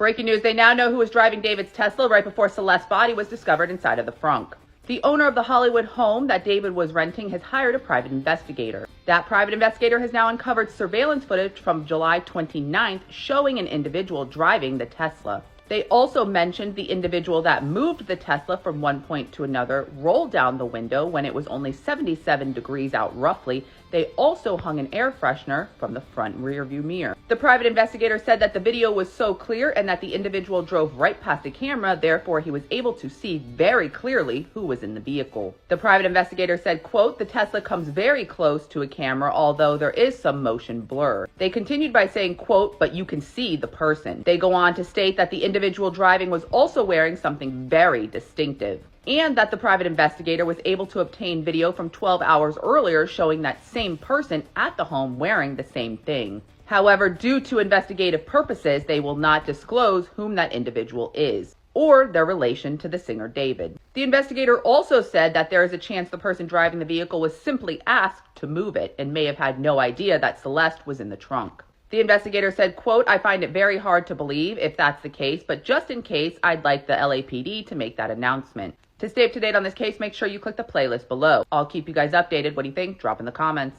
Breaking news, they now know who was driving David's Tesla right before Celeste's body was discovered inside of the frunk. The owner of the Hollywood home that David was renting has hired a private investigator. That private investigator has now uncovered surveillance footage from July 29th showing an individual driving the Tesla. They also mentioned the individual that moved the Tesla from one point to another, rolled down the window when it was only 77 degrees out roughly. They also hung an air freshener from the front rearview mirror. The private investigator said that the video was so clear and that the individual drove right past the camera, therefore he was able to see very clearly who was in the vehicle. The private investigator said, quote, "The Tesla comes very close to a camera, although there is some motion blur." They continued by saying, quote, "But you can see the person." They go on to state that the individual driving was also wearing something very distinctive, and that the private investigator was able to obtain video from 12 hours earlier showing that same person at the home wearing the same thing. However, due to investigative purposes, they will not disclose whom that individual is or their relation to the singer David. The investigator also said that there is a chance the person driving the vehicle was simply asked to move it and may have had no idea that Celeste was in the trunk. The investigator said, quote, "I find it very hard to believe if that's the case, but just in case, I'd like the LAPD to make that announcement." To stay up to date on this case, make sure you click the playlist below. I'll keep you guys updated. What do you think? Drop in the comments.